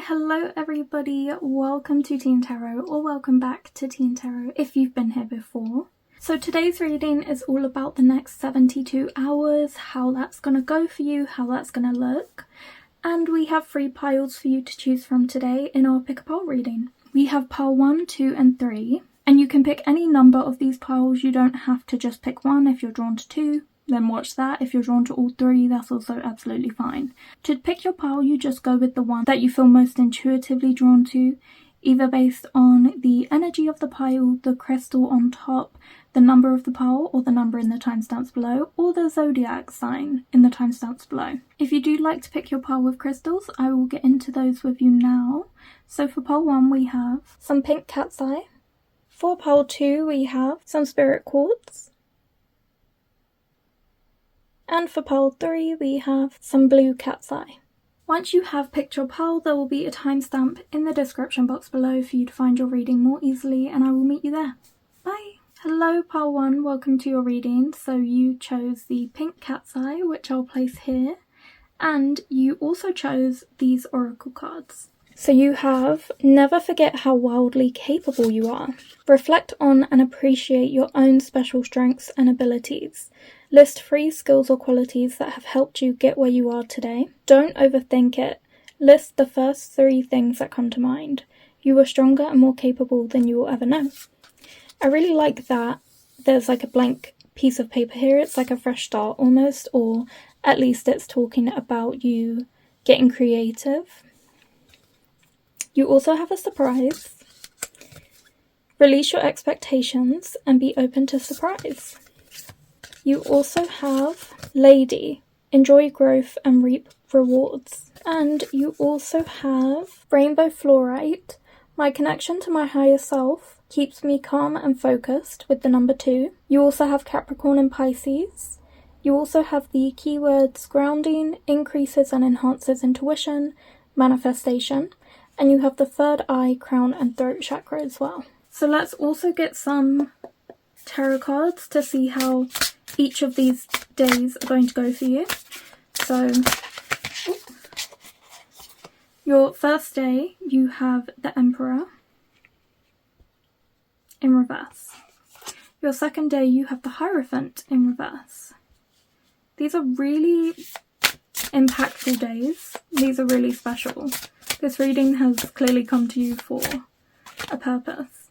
Hello everybody, welcome to TìandTarot, or welcome back to TìandTarot if you've been here before. So today's reading is all about the next 72 hours, how that's going to go for you, how that's going to look. And we have 3 piles for you to choose from today in our pick a pile reading. We have pile 1, 2 and 3, and you can pick any number of these piles. You don't have to just pick one. If you're drawn to 2, then watch that. If you're drawn to all 3, that's also absolutely fine. To pick your pile, you just go with the one that you feel most intuitively drawn to, either based on the energy of the pile, the crystal on top, the number of the pile, or the number in the timestamps below, or the zodiac sign in the timestamps below. If you do like to pick your pile with crystals, I will get into those with you now. So for pile 1, we have some pink cat's eye. For pile 2, we have some spirit quartz. And for pile 3, we have some blue cat's eye. Once you have picked your pile, there will be a timestamp in the description box below for you to find your reading more easily, and I will meet you there. Bye! Hello pile 1, welcome to your reading. So you chose the pink cat's eye, which I'll place here, and you also chose these oracle cards. So you have, never forget how wildly capable you are. Reflect on and appreciate your own special strengths and abilities. List 3 skills or qualities that have helped you get where you are today. Don't overthink it. List the first 3 things that come to mind. You are stronger and more capable than you will ever know. I really like that there's like a blank piece of paper here. It's like a fresh start almost, or at least it's talking about you getting creative. You also have a surprise. Release your expectations and be open to surprise. You also have Lady, enjoy growth and reap rewards. And you also have Rainbow Fluorite, my connection to my higher self keeps me calm and focused with the number 2. You also have Capricorn and Pisces. You also have the keywords grounding, increases and enhances intuition, manifestation. And you have the 3rd eye, crown and throat chakra as well. So let's also get some tarot cards to see how each of these days are going to go for you. So your first day, you have the Emperor in reverse. Your second day, you have the Hierophant in reverse. These are really impactful days. These are really special. This reading has clearly come to you for a purpose.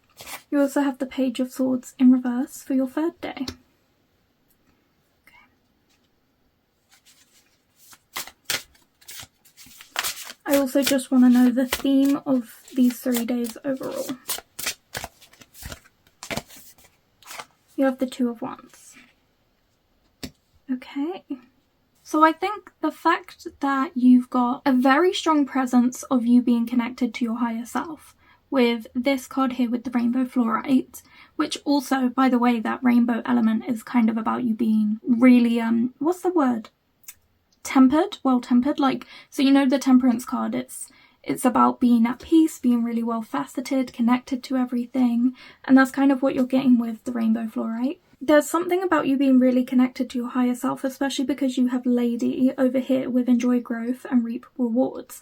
You also have the Page of Swords in reverse for your 3rd day. I also just want to know the theme of these 3 days overall. You have the 2 of Wands. Okay. So I think the fact that you've got a very strong presence of you being connected to your higher self with this card here with the Rainbow Fluorite, which also, by the way, that rainbow element is kind of about you being really, what's the word? Tempered, well-tempered, like, so you know the Temperance card, it's about being at peace, being really well-faceted, connected to everything, and that's kind of what you're getting with the Rainbow Fluorite. There's something about you being really connected to your higher self, especially because you have Lady over here with enjoy growth and reap rewards.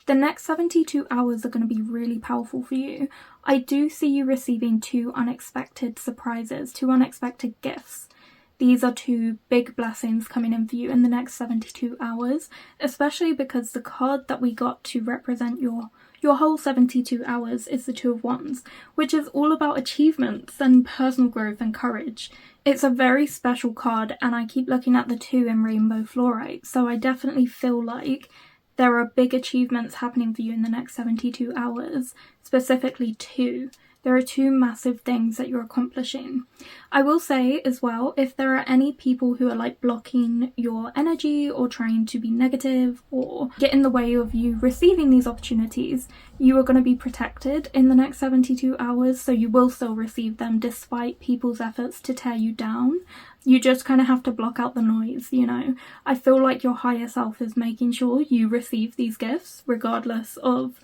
The next 72 hours are going to be really powerful for you. I do see you receiving 2 unexpected surprises, 2 unexpected gifts. These are 2 big blessings coming in for you in the next 72 hours, especially because the card that we got to represent your whole 72 hours is the 2 of Wands, which is all about achievements and personal growth and courage. It's a very special card, and I keep looking at the 2 in Rainbow Fluorite, so I definitely feel like there are big achievements happening for you in the next 72 hours, specifically 2. There are 2 massive things that you're accomplishing. I will say as well, if there are any people who are like blocking your energy or trying to be negative or get in the way of you receiving these opportunities, you are going to be protected in the next 72 hours, so you will still receive them despite people's efforts to tear you down. You just kind of have to block out the noise, you know. I feel like your higher self is making sure you receive these gifts regardless of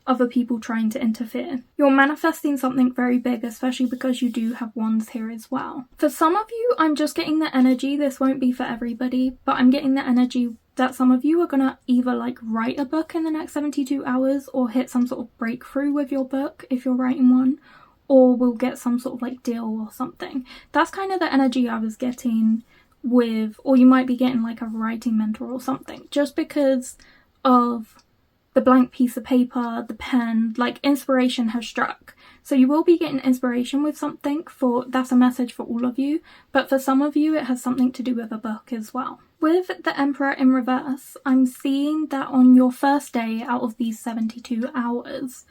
other people trying to interfere. You're manifesting something very big, especially because you do have wands here as well. For some of you, I'm just getting the energy, this won't be for everybody, but I'm getting the energy that some of you are gonna either like write a book in the next 72 hours or hit some sort of breakthrough with your book if you're writing one, or will get some sort of like deal or something. That's kind of the energy I was getting with, or you might be getting like a writing mentor or something, just because of the blank piece of paper, the pen, like inspiration has struck. So you will be getting inspiration with something, that's a message for all of you, but for some of you it has something to do with a book as well. With the Emperor in reverse, I'm seeing that on your first day out of these 72 hours,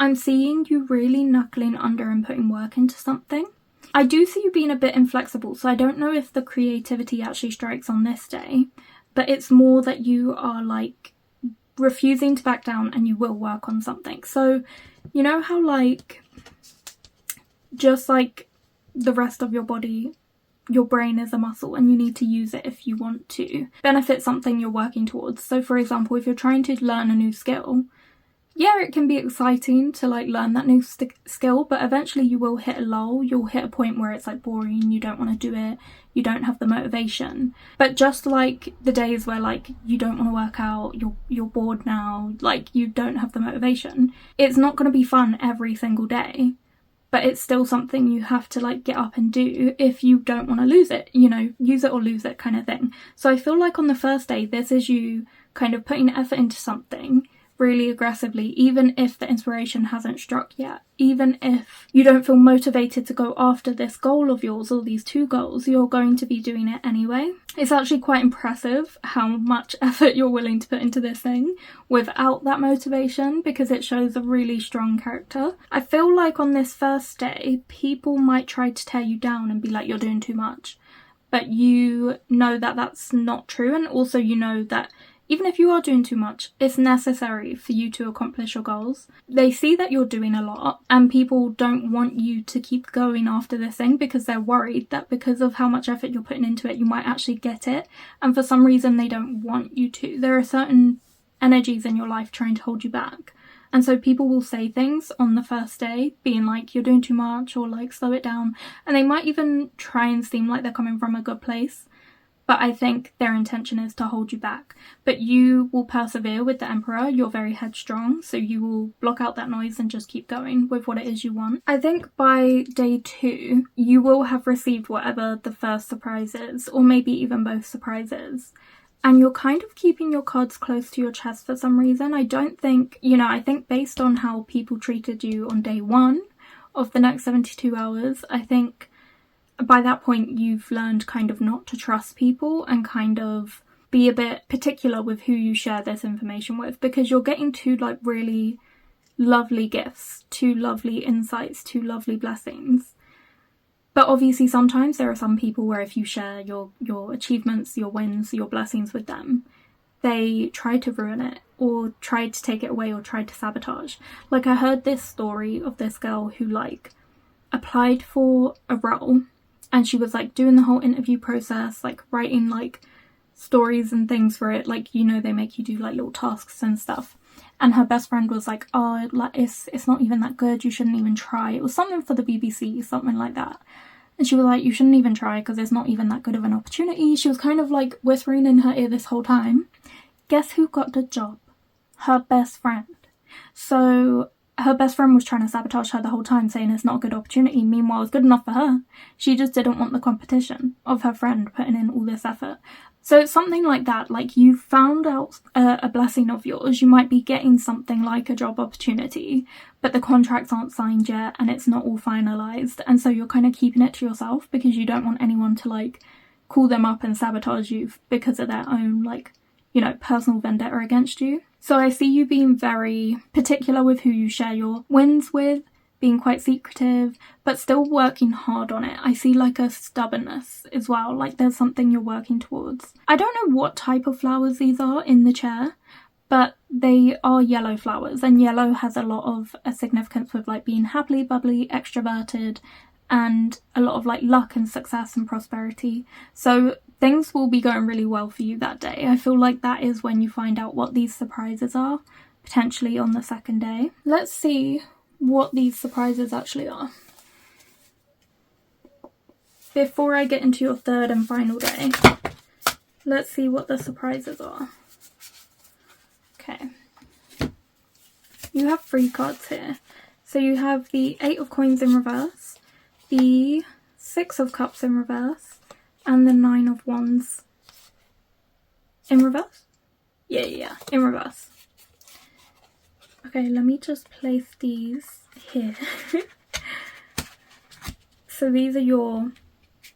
I'm seeing you really knuckling under and putting work into something. I do see you being a bit inflexible, so I don't know if the creativity actually strikes on this day, but it's more that you are like refusing to back down and you will work on something. So you know how like just like the rest of your body, your brain is a muscle and you need to use it if you want to benefit something you're working towards. So for example, if you're trying to learn a new skill, yeah, it can be exciting to like learn that new skill, but eventually you will hit a lull. You'll hit a point where it's like boring, you don't want to do it, you don't have the motivation. But just like the days where like you don't want to work out, you're bored now, like you don't have the motivation, it's not going to be fun every single day, but it's still something you have to like get up and do if you don't want to lose it, you know, use it or lose it kind of thing. So I feel like on the first day, this is you kind of putting effort into something really aggressively, even if the inspiration hasn't struck yet, even if you don't feel motivated to go after this goal of yours or these two goals, you're going to be doing it anyway. It's actually quite impressive how much effort you're willing to put into this thing without that motivation, because it shows a really strong character. I feel like on this first day, people might try to tear you down and be like, you're doing too much, but you know that that's not true, and also you know that even if you are doing too much, it's necessary for you to accomplish your goals. They see that you're doing a lot and people don't want you to keep going after this thing because they're worried that because of how much effort you're putting into it, you might actually get it. And for some reason, they don't want you to. There are certain energies in your life trying to hold you back. And so people will say things on the first day being like, you're doing too much, or like, slow it down. And they might even try and seem like they're coming from a good place. But I think their intention is to hold you back. But you will persevere with the Emperor. You're very headstrong, so you will block out that noise and just keep going with what it is you want. I think by day 2, you will have received whatever the first surprise is, or maybe even both surprises. And you're kind of keeping your cards close to your chest for some reason. I don't think, I think based on how people treated you on day 1 of the next 72 hours, I think by that point you've learned kind of not to trust people and kind of be a bit particular with who you share this information with, because you're getting 2 like really lovely gifts, 2 lovely insights, 2 lovely blessings. But obviously sometimes there are some people where if you share your achievements, your wins, your blessings with them, they try to ruin it or try to take it away or try to sabotage. Like I heard this story of this girl who like applied for a role, and she was like doing the whole interview process, like writing like stories and things for it. Like, they make you do like little tasks and stuff. And her best friend was like, oh, like it's not even that good. You shouldn't even try. It was something for the BBC, something like that. And she was like, you shouldn't even try because it's not even that good of an opportunity. She was kind of like whispering in her ear this whole time. Guess who got the job? Her best friend. So her best friend was trying to sabotage her the whole time, saying it's not a good opportunity. Meanwhile, it's good enough for her. She just didn't want the competition of her friend putting in all this effort. So it's something like that. Like, you found out a blessing of yours. You might be getting something like a job opportunity, but the contracts aren't signed yet and it's not all finalised. And so you're kind of keeping it to yourself because you don't want anyone to like call them up and sabotage you because of their own like, personal vendetta against you. So I see you being very particular with who you share your wins with, being quite secretive, but still working hard on it. I see like a stubbornness as well, like there's something you're working towards. I don't know what type of flowers these are in the chair, but they are yellow flowers, and yellow has a lot of a significance with like being happily, bubbly, extroverted, and a lot of like luck and success and prosperity. So things will be going really well for you that day. I feel like that is when you find out what these surprises are, potentially on the second day. Let's see what these surprises actually are before I get into your third and final day. Let's see what the surprises are. Okay. You have 3 cards here. So you have the 8 of Coins in reverse, the 6 of Cups in reverse, and the 9 of Wands in reverse? Yeah, in reverse. Okay, let me just place these here. So these are your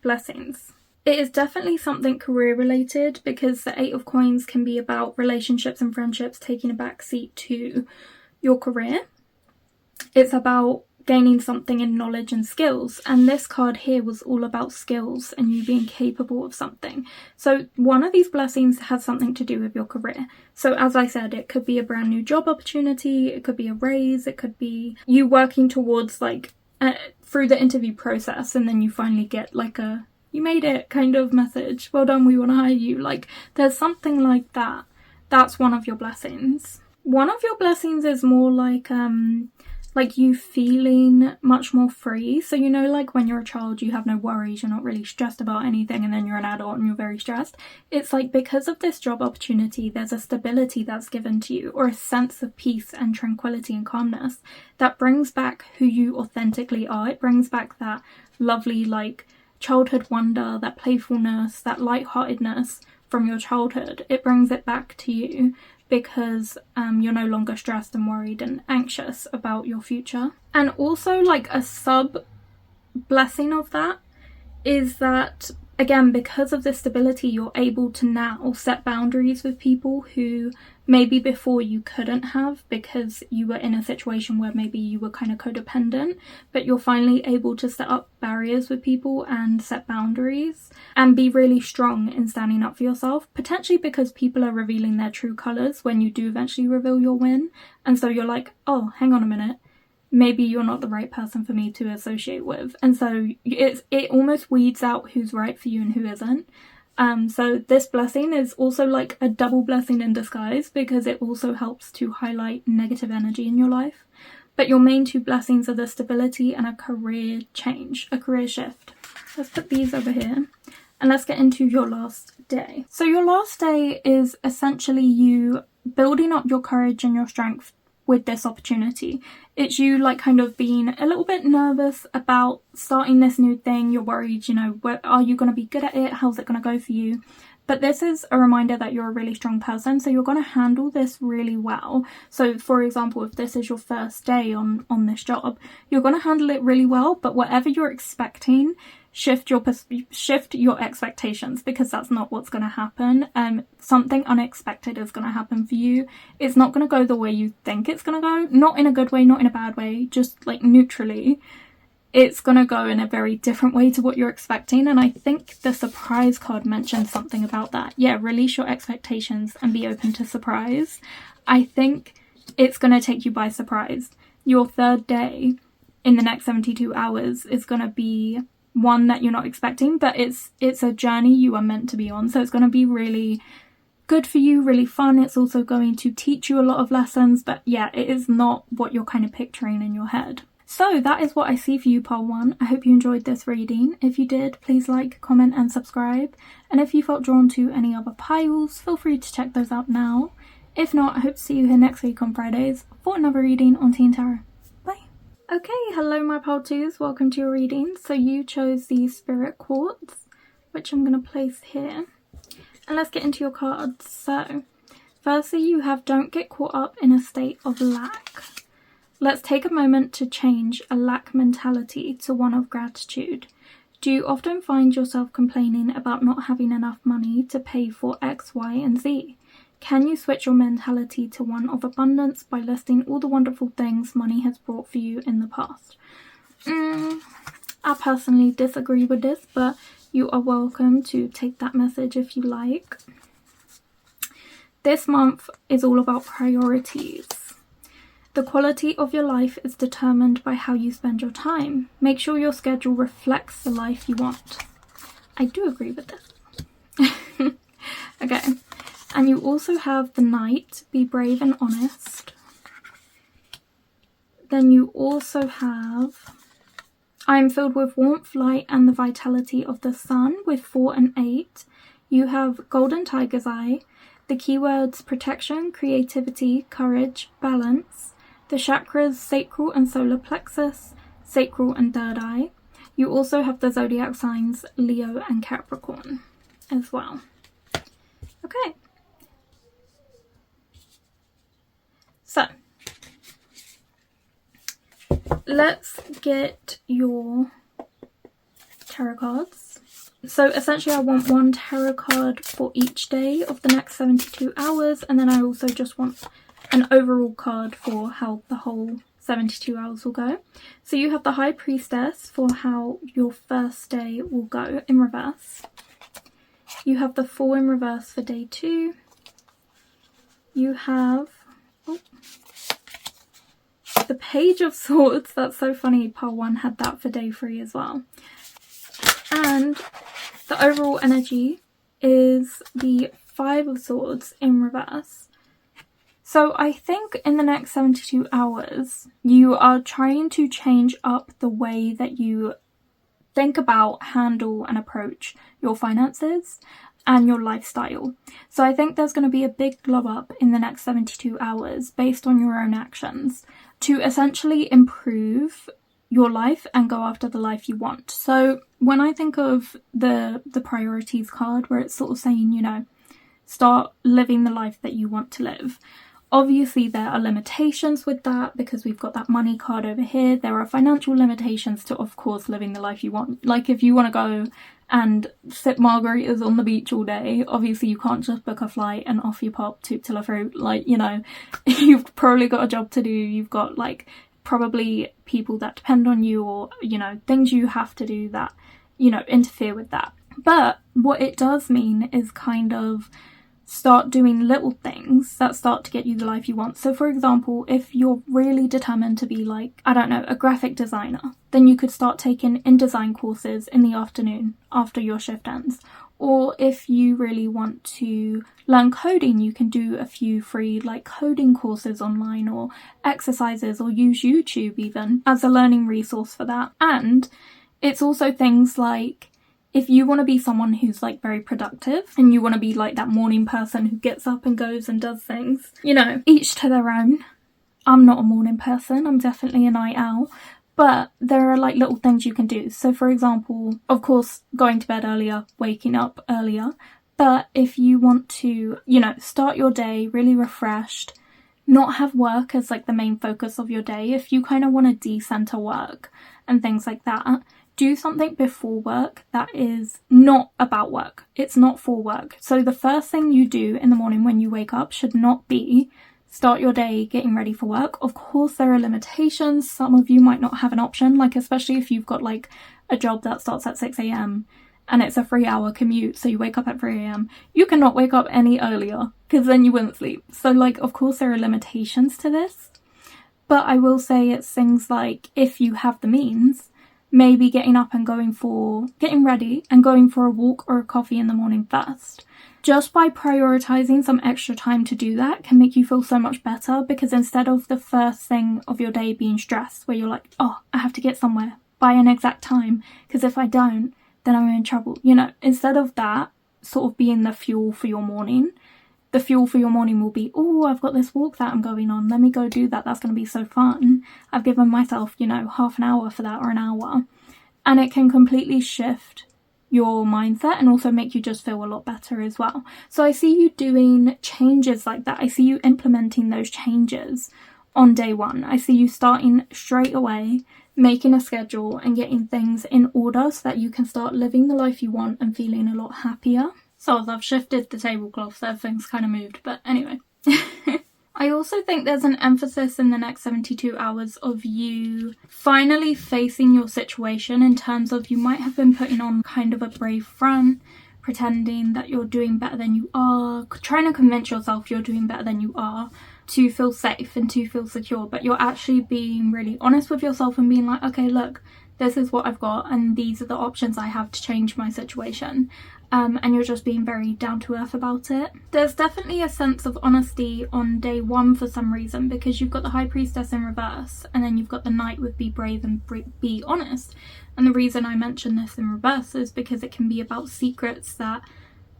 blessings. It is definitely something career related, because the 8 of Coins can be about relationships and friendships taking a back seat to your career. It's about gaining something in knowledge and skills, and this card here was all about skills and you being capable of something. So one of these blessings has something to do with your career. So as I said, it could be a brand new job opportunity, it could be a raise, it could be you working towards like through the interview process, and then you finally get like a "you made it" kind of message, "well done, we want to hire you." Like there's something like that. That's one of your blessings. One of your blessings is more like you feeling much more free. So you know, like when you're a child you have no worries, you're not really stressed about anything, and then you're an adult and you're very stressed. It's like because of this job opportunity there's a stability that's given to you, or a sense of peace and tranquility and calmness that brings back who you authentically are. It brings back that lovely like childhood wonder, that playfulness, that lightheartedness from your childhood. It brings it back to you because you're no longer stressed and worried and anxious about your future. And also like a sub blessing of that is that, again, because of this stability, you're able to now set boundaries with people who maybe before you couldn't have, because you were in a situation where maybe you were kind of codependent, but you're finally able to set up barriers with people and set boundaries and be really strong in standing up for yourself, potentially because people are revealing their true colours when you do eventually reveal your win. And so you're like, oh, hang on a minute, maybe you're not the right person for me to associate with. And so it almost weeds out who's right for you and who isn't. So this blessing is also like a double blessing in disguise, because it also helps to highlight negative energy in your life. But your main 2 blessings are the stability and a career change, a career shift. Let's put these over here and let's get into your last day. So your last day is essentially you building up your courage and your strength with this opportunity. It's you like kind of being a little bit nervous about starting this new thing. You're worried, you know, are you going to be good at it? How's it going to go for you? But this is a reminder that you're a really strong person, so you're going to handle this really well. So for example, if this is your first day on this job, you're going to handle it really well, but whatever you're expecting, shift your expectations, because that's not what's going to happen. Something unexpected is going to happen for you. It's not going to go the way you think it's going to go, not in a good way, not in a bad way, just like neutrally. It's going to go in a very different way to what you're expecting, and I think the surprise card mentions something about that. Yeah, release your expectations and be open to surprise. I think it's going to take you by surprise. Your 3rd day in the next 72 hours is going to be one that you're not expecting, but it's a journey you are meant to be on, so it's going to be really good for you, really fun. It's also going to teach you a lot of lessons, but yeah, it is not what you're kind of picturing in your head. So that is what I see for you, pile 1. I hope you enjoyed this reading. If you did, please like, comment and subscribe. And if you felt drawn to any other piles, feel free to check those out now. If not, I hope to see you here next week on Fridays for another reading on TìandTarot. Bye. Okay, hello my pile 2s, welcome to your reading. So you chose the Spirit Quartz, which I'm going to place here. And let's get into your cards. So, firstly you have Don't Get Caught Up in a State of Lack. Let's take a moment to change a lack mentality to one of gratitude. Do you often find yourself complaining about not having enough money to pay for X, Y, and Z? Can you switch your mentality to one of abundance by listing all the wonderful things money has brought for you in the past? I personally disagree with this, but you are welcome to take that message if you like. This month is all about priorities. The quality of your life is determined by how you spend your time. Make sure your schedule reflects the life you want. I do agree with this. Okay, and you also have the Knight, be brave and honest. Then you also have I am filled with warmth, light and the vitality of the sun with 4 and 8. You have golden tiger's eye, the keywords protection, creativity, courage, balance, the chakras sacral and solar plexus, sacral and third eye. You also have the zodiac signs Leo and Capricorn as well. Okay. So, let's get your tarot cards. So essentially I want one tarot card for each day of the next 72 hours, and then I also just want an overall card for how the whole 72 hours will go. So you have the High Priestess for how your first day will go in reverse. You have the Fool in reverse for day 2. You have the Page of Swords. That's so funny, pile 1 had that for day 3 as well. And the overall energy is the Five of Swords in reverse. So I think in the next 72 hours, you are trying to change up the way that you think about, handle and approach your finances and your lifestyle. So I think there's going to be a big glow up in the next 72 hours based on your own actions to essentially improve your life and go after the life you want. So when I think of the priorities card, where it's sort of saying, you know, start living the life that you want to live. Obviously there are limitations with that because we've got that money card over here. There are financial limitations to, of course, living the life you want. Like if you want to go and sip margaritas on the beach all day, obviously you can't just book a flight and off you pop to till a fruit. Like, you know, you've probably got a job to do. You've got like probably people that depend on you, or, you know, things you have to do that, you know, interfere with that. But what it does mean is kind of start doing little things that start to get you the life you want. So for example, if you're really determined to be like, I don't know, a graphic designer, then you could start taking InDesign courses in the afternoon after your shift ends. Or if you really want to learn coding, you can do a few free like coding courses online, or exercises, or use YouTube even as a learning resource for that. And it's also things like, if you want to be someone who's like very productive and you want to be like that morning person who gets up and goes and does things, you know, each to their own. I'm not a morning person, I'm definitely a night owl, but there are like little things you can do. So for example, of course, going to bed earlier, waking up earlier, but if you want to, you know, start your day really refreshed, not have work as like the main focus of your day, if you kind of want to decenter work and things like that, do something before work that is not about work. It's not for work. So the first thing you do in the morning when you wake up should not be start your day getting ready for work. Of course, there are limitations. Some of you might not have an option, like especially if you've got like a job that starts at 6 a.m. and it's a 3-hour commute, so you wake up at 3 a.m. You cannot wake up any earlier because then you wouldn't sleep. So like, of course, there are limitations to this. But I will say it's things like, if you have the means, maybe getting up and getting ready and going for a walk or a coffee in the morning first. Just by prioritizing some extra time to do that can make you feel so much better, because instead of the first thing of your day being stress, where you're like, oh, I have to get somewhere by an exact time, because if I don't, then I'm in trouble. You know, instead of that sort of being the fuel for your morning, the fuel for your morning will be, oh, I've got this walk that I'm going on. Let me go do that. That's going to be so fun. I've given myself, you know, half an hour for that, or an hour. And it can completely shift your mindset and also make you just feel a lot better as well. So I see you doing changes like that. I see you implementing those changes on day 1. I see you starting straight away, making a schedule and getting things in order so that you can start living the life you want and feeling a lot happier. So as I've shifted the tablecloth, everything's kind of moved, but anyway. I also think there's an emphasis in the next 72 hours of you finally facing your situation, in terms of you might have been putting on kind of a brave front, pretending that you're doing better than you are, trying to convince yourself you're doing better than you are to feel safe and to feel secure, but you're actually being really honest with yourself and being like, okay, look, this is what I've got and these are the options I have to change my situation. And you're just being very down to earth about it. There's definitely a sense of honesty on day 1 for some reason, because you've got the High Priestess in reverse and then you've got the Knight with be brave and be honest. And the reason I mention this in reverse is because it can be about secrets that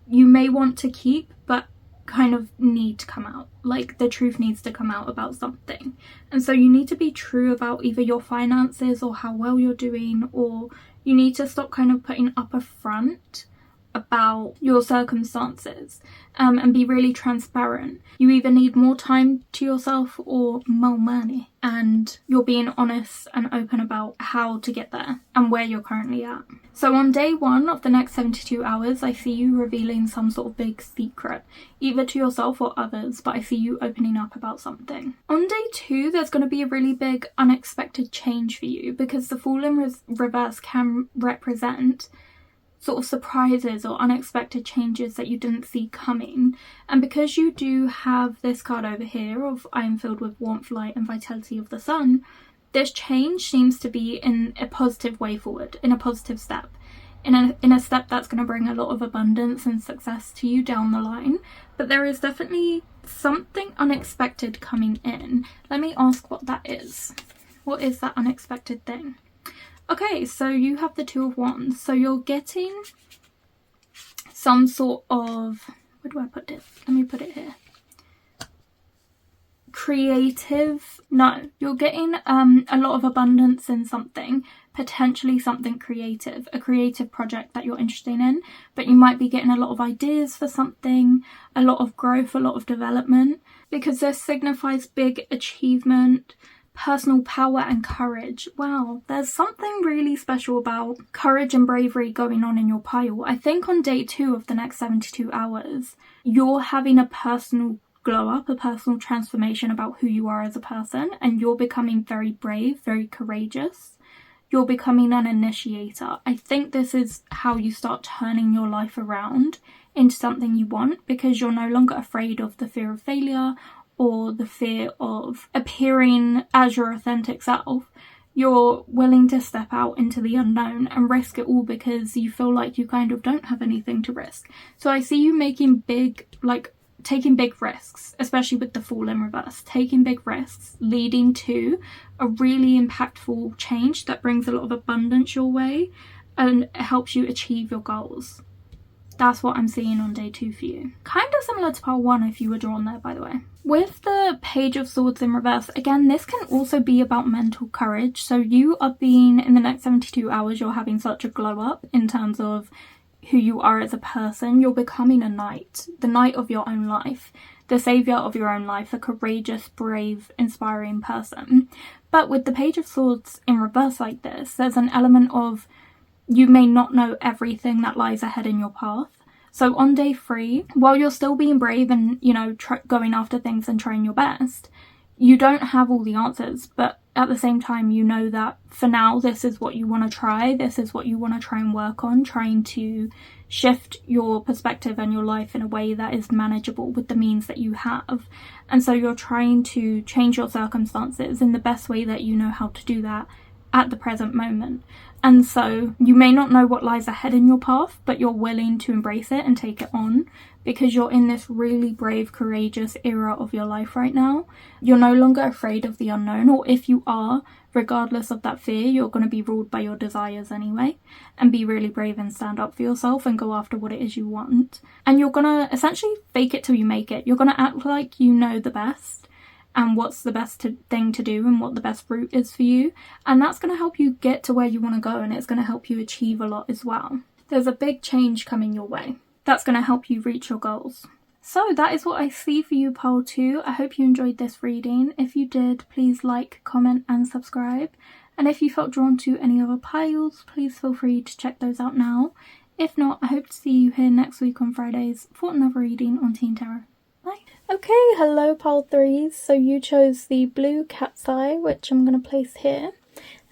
you may want to keep, but kind of need to come out. Like, the truth needs to come out about something. And so you need to be true about either your finances or how well you're doing, or you need to stop kind of putting up a front about your circumstances, and be really transparent. You either need more time to yourself or more money, and you're being honest and open about how to get there and where you're currently at. So on day 1 of the next 72 hours, I see you revealing some sort of big secret, either to yourself or others, but I see you opening up about something. On day 2, there's going to be a really big unexpected change for you, because the Fool in reverse can represent sort of surprises or unexpected changes that you didn't see coming. And because you do have this card over here of I am filled with warmth, light and vitality of the sun, this change seems to be in a positive way forward, in a positive step, in a step that's going to bring a lot of abundance and success to you down the line. But there is definitely something unexpected coming in. Let me ask what that is. What is that unexpected thing? Okay, so you have the 2 of Wands. So you're getting some sort of, where do I put this? Let me put it here. Creative, no, you're getting a lot of abundance in something, potentially something creative, a creative project that you're interested in, but you might be getting a lot of ideas for something, a lot of growth, a lot of development, because this signifies big achievement, personal power and courage. Wow, there's something really special about courage and bravery going on in your pile. I think on day 2 of the next 72 hours, you're having a personal glow up, a personal transformation about who you are as a person, and you're becoming very brave, very courageous. You're becoming an initiator. I think this is how you start turning your life around into something you want, because you're no longer afraid of the fear of failure or the fear of appearing as your authentic self. You're willing to step out into the unknown and risk it all because you feel like you kind of don't have anything to risk. So I see you making taking big risks, especially with the Fool in reverse, taking big risks, leading to a really impactful change that brings a lot of abundance your way and helps you achieve your goals. That's what I'm seeing on day 2 for you. Kind of similar to pile 1 if you were drawn there, by the way. With the Page of Swords in reverse, again, this can also be about mental courage. So you are being, in the next 72 hours, you're having such a glow up in terms of who you are as a person. You're becoming a knight, the knight of your own life, the savior of your own life, a courageous, brave, inspiring person. But with the Page of Swords in reverse like this, there's an element of you may not know everything that lies ahead in your path. So on day 3, while you're still being brave and, going after things and trying your best, you don't have all the answers, but at the same time, you know that for now, this is what you want to try. This is what you want to try and work on, trying to shift your perspective and your life in a way that is manageable with the means that you have. And so you're trying to change your circumstances in the best way that you know how to do that at the present moment. And so you may not know what lies ahead in your path, but you're willing to embrace it and take it on because you're in this really brave, courageous era of your life right now. You're no longer afraid of the unknown, or if you are, regardless of that fear, you're going to be ruled by your desires anyway, and be really brave and stand up for yourself and go after what it is you want. And you're going to essentially fake it till you make it. You're going to act like you know the best and what's the best thing to do and what the best route is for you. And that's going to help you get to where you want to go, and it's going to help you achieve a lot as well. There's a big change coming your way that's going to help you reach your goals. So that is what I see for you, pile 2. I hope you enjoyed this reading. If you did, please like, comment and subscribe. And if you felt drawn to any other piles, please feel free to check those out now. If not, I hope to see you here next week on Fridays for another reading on TìandTarot. Bye. Okay, hello pile 3s. So you chose the blue cat's eye, which I'm going to place here.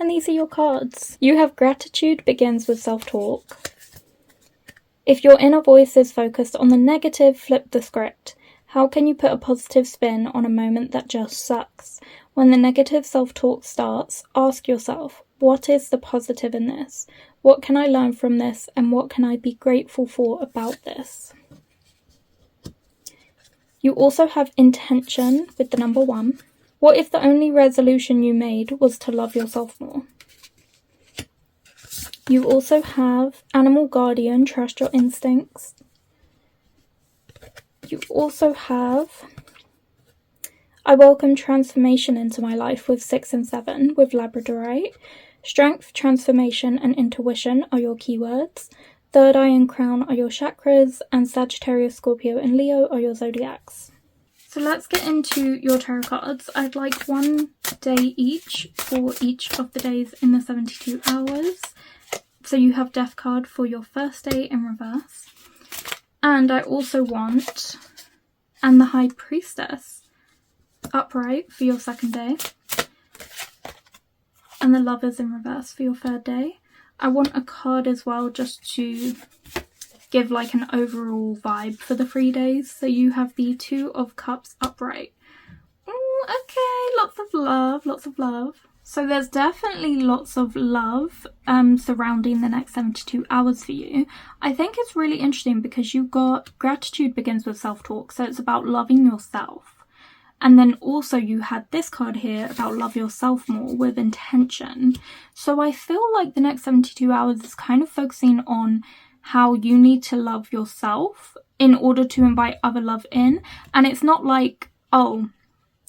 And these are your cards. You have gratitude begins with self-talk. If your inner voice is focused on the negative, flip the script. How can you put a positive spin on a moment that just sucks? When the negative self-talk starts, ask yourself, what is the positive in this? What can I learn from this? And what can I be grateful for about this? You also have intention with the number 1. What if the only resolution you made was to love yourself more? You also have animal guardian, trust your instincts. You also have I welcome transformation into my life with 6 and 7 with Labradorite. Strength, transformation, and intuition are your keywords. Third eye and crown are your chakras, and Sagittarius, Scorpio, and Leo are your zodiacs. So let's get into your tarot cards. I'd like one day each for each of the days in the 72 hours. So you have Death card for your first day in reverse. And I also want, and the High Priestess upright for your second day. And the Lovers in reverse for your third day. I want a card as well just to give like an overall vibe for the 3 days. So you have the Two of Cups upright. Okay, lots of love, lots of love. So there's definitely lots of love surrounding the next 72 hours for you. I think it's really interesting because you've got gratitude begins with self-talk. So it's about loving yourself. And then also you had this card here about love yourself more with intention. So I feel like the next 72 hours is kind of focusing on how you need to love yourself in order to invite other love in. And it's not like, oh,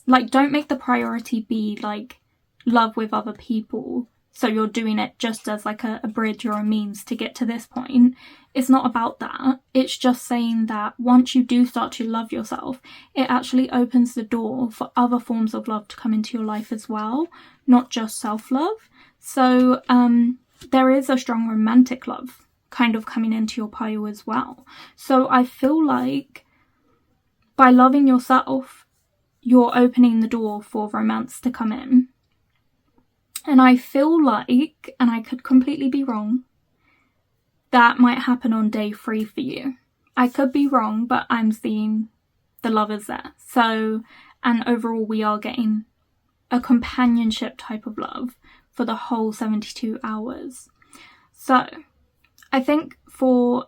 like don't make the priority be like love with other people. So you're doing it just as like a bridge or a means to get to this point. It's not about that. It's just saying that once you do start to love yourself, it actually opens the door for other forms of love to come into your life as well, not just self-love. So there is a strong romantic love kind of coming into your pile as well. So I feel like by loving yourself, you're opening the door for romance to come in. And I feel like, and I could completely be wrong, that might happen on day 3 for you. I could be wrong, but I'm seeing the Lovers there. So, and overall we are getting a companionship type of love for the whole 72 hours. So, I think for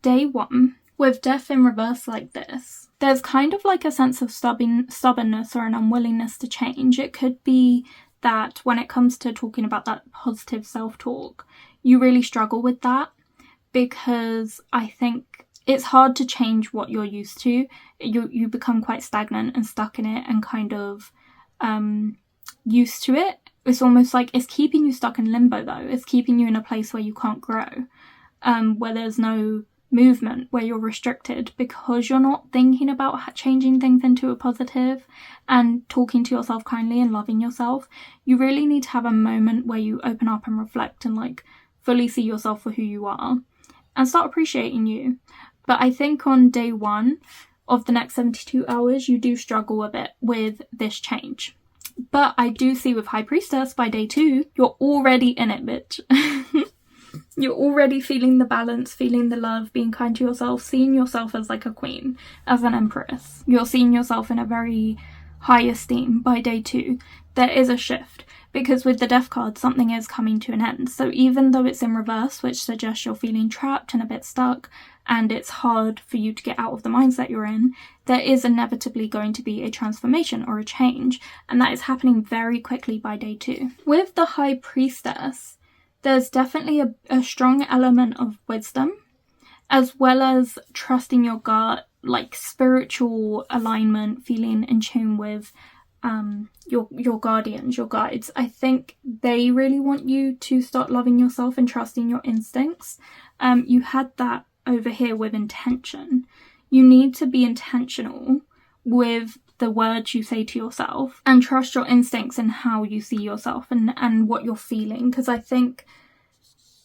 day 1, with Death in reverse like this, there's kind of like a sense of stubbornness or an unwillingness to change. It could be that when it comes to talking about that positive self-talk, you really struggle with that because I think it's hard to change what you're used to. You become quite stagnant and stuck in it and kind of used to it. It's almost like it's keeping you stuck in limbo though. It's keeping you in a place where you can't grow, where there's no movement, where you're restricted because you're not thinking about changing things into a positive and talking to yourself kindly and loving yourself. You really need to have a moment where you open up and reflect and like fully see yourself for who you are and start appreciating you. But I think on day 1 of the next 72 hours, you do struggle a bit with this change. But I do see with High Priestess by day 2, you're already in it, bitch. You're already feeling the balance, feeling the love, being kind to yourself, seeing yourself as like a queen, as an empress. You're seeing yourself in a very high esteem by day 2. There is a shift because with the Death card, something is coming to an end. So even though it's in reverse, which suggests you're feeling trapped and a bit stuck and it's hard for you to get out of the mindset you're in, there is inevitably going to be a transformation or a change. And that is happening very quickly by day 2. With the High Priestess, there's definitely a strong element of wisdom, as well as trusting your gut, like spiritual alignment, feeling in tune with your guardians, your guides. I think they really want you to start loving yourself and trusting your instincts. You had that over here with intention. You need to be intentional with the words you say to yourself and trust your instincts and how you see yourself and what you're feeling. Because I think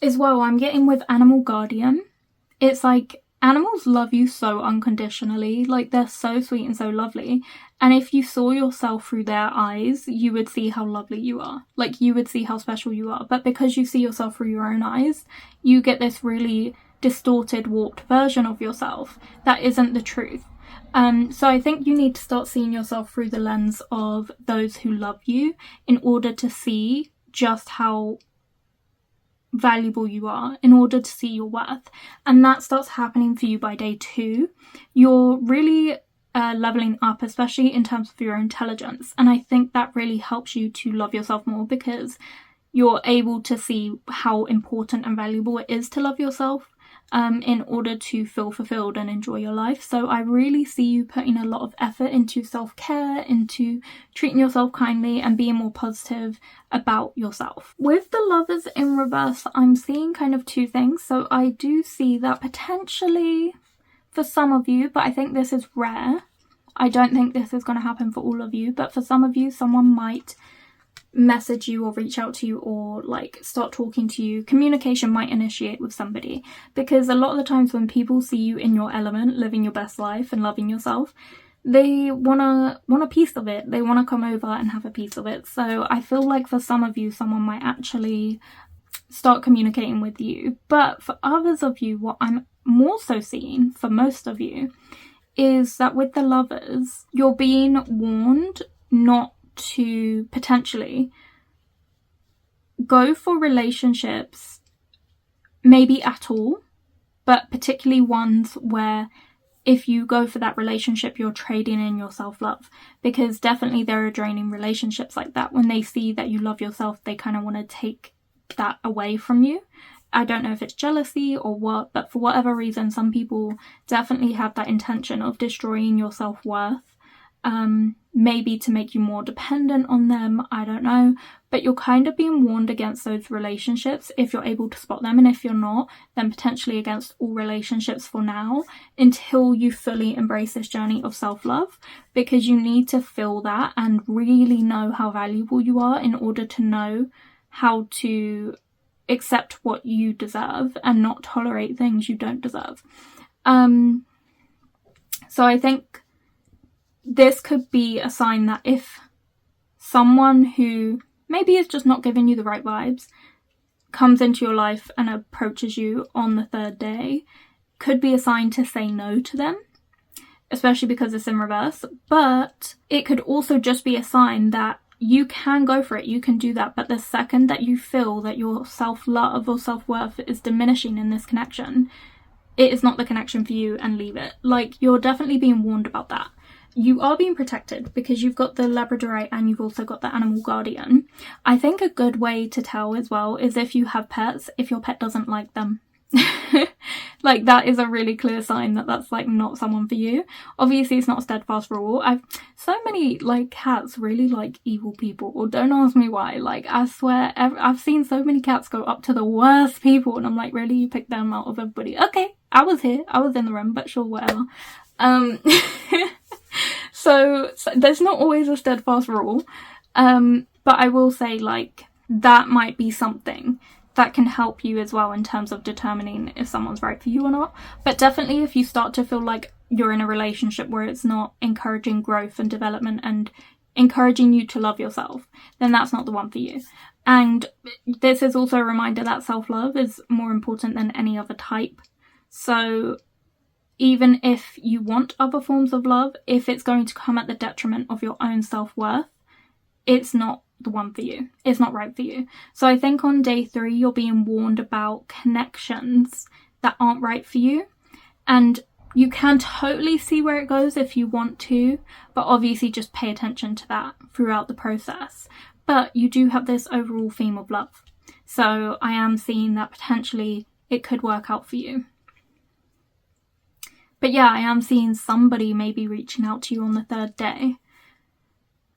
as well, I'm getting with animal guardian, it's like animals love you so unconditionally, like they're so sweet and so lovely. And if you saw yourself through their eyes, you would see how lovely you are. Like you would see how special you are. But because you see yourself through your own eyes, you get this really distorted, warped version of yourself that isn't the truth. So I think you need to start seeing yourself through the lens of those who love you in order to see just how valuable you are, in order to see your worth. And that starts happening for you by day 2. You're really leveling up, especially in terms of your intelligence. And I think that really helps you to love yourself more because you're able to see how important and valuable it is to love yourself. in order to feel fulfilled and enjoy your life. So I really see you putting a lot of effort into self-care, into treating yourself kindly and being more positive about yourself. With the Lovers in reverse, I'm seeing kind of two things. So I do see that potentially for some of you, but I think this is rare. I don't think this is going to happen for all of you, but for some of you, someone might message you or reach out to you or like start talking to you. Communication might initiate with somebody, because a lot of the times when people see you in your element, living your best life and loving yourself, they want a piece of it. They want to come over and have a piece of it. So I feel like for some of you, someone might actually start communicating with you. But for others of you, what I'm more so seeing for most of you is that with the Lovers, you're being warned not to potentially go for relationships, maybe at all, but particularly ones where if you go for that relationship, you're trading in your self-love, because definitely there are draining relationships like that. When they see that you love yourself, they kind of want to take that away from you. I don't know if it's jealousy or what, but for whatever reason, some people definitely have that intention of destroying your self-worth. Maybe to make you more dependent on them, I don't know, but you're kind of being warned against those relationships if you're able to spot them, and if you're not, then potentially against all relationships for now, until you fully embrace this journey of self-love, because you need to feel that and really know how valuable you are in order to know how to accept what you deserve and not tolerate things you don't deserve. So I think this could be a sign that if someone who maybe is just not giving you the right vibes comes into your life and approaches you on the third day, could be a sign to say no to them, especially because it's in reverse. But it could also just be a sign that you can go for it, you can do that, but the second that you feel that your self-love or self-worth is diminishing in this connection, it is not the connection for you, and leave it. Like, you're definitely being warned about that. You are being protected because you've got the Labradorite and you've also got the animal guardian. I think a good way to tell as well is if you have pets, if your pet doesn't like them. Like, that is a really clear sign that that's like not someone for you. Obviously it's not a steadfast rule. So many like cats really like evil people, or don't ask me why. Like, I swear I've seen so many cats go up to the worst people and I'm like, really, you picked them out of everybody? Okay, I was here, I was in the room, but sure, whatever. So there's not always a steadfast rule, but I will say, like, that might be something that can help you as well in terms of determining if someone's right for you or not. But definitely if you start to feel like you're in a relationship where it's not encouraging growth and development and encouraging you to love yourself, then that's not the one for you. And this is also a reminder that self-love is more important than any other type. So even if you want other forms of love, if it's going to come at the detriment of your own self-worth, it's not the one for you. It's not right for you. So I think on day 3, you're being warned about connections that aren't right for you. And you can totally see where it goes if you want to, but obviously just pay attention to that throughout the process. But you do have this overall theme of love. So I am seeing that potentially it could work out for you. But yeah, I am seeing somebody maybe reaching out to you on the 3rd day.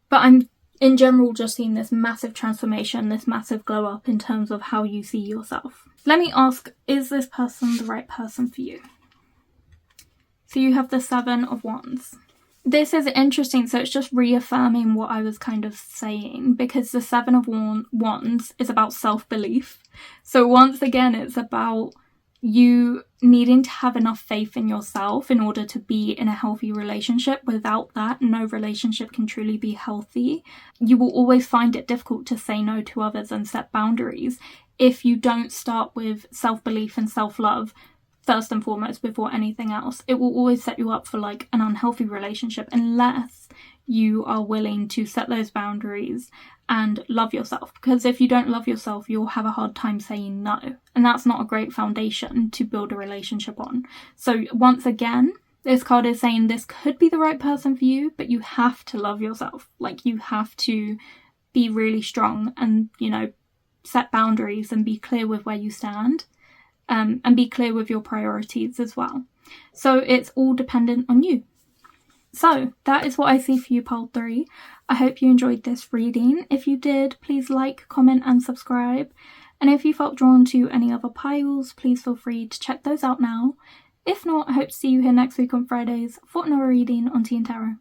But I'm in general just seeing this massive transformation, this massive glow up in terms of how you see yourself. Let me ask, is this person the right person for you? So you have the 7 of Wands. This is interesting, so it's just reaffirming what I was kind of saying, because the 7 of Wands is about self-belief. So once again, it's about you needing to have enough faith in yourself in order to be in a healthy relationship. Without that, no relationship can truly be healthy. You will always find it difficult to say no to others and set boundaries if you don't start with self-belief and self-love first and foremost before anything else. It will always set you up for like an unhealthy relationship unless you are willing to set those boundaries and love yourself. Because if you don't love yourself, you'll have a hard time saying no. And that's not a great foundation to build a relationship on. So once again, this card is saying this could be the right person for you, but you have to love yourself. Like, you have to be really strong and, you know, set boundaries and be clear with where you stand. and be clear with your priorities as well. So it's all dependent on you. So that is what I see for you, pile 3. I hope you enjoyed this reading. If you did, please like, comment and subscribe. And if you felt drawn to any other piles, please feel free to check those out now. If not, I hope to see you here next week on Fridays for another reading on TìandTarot.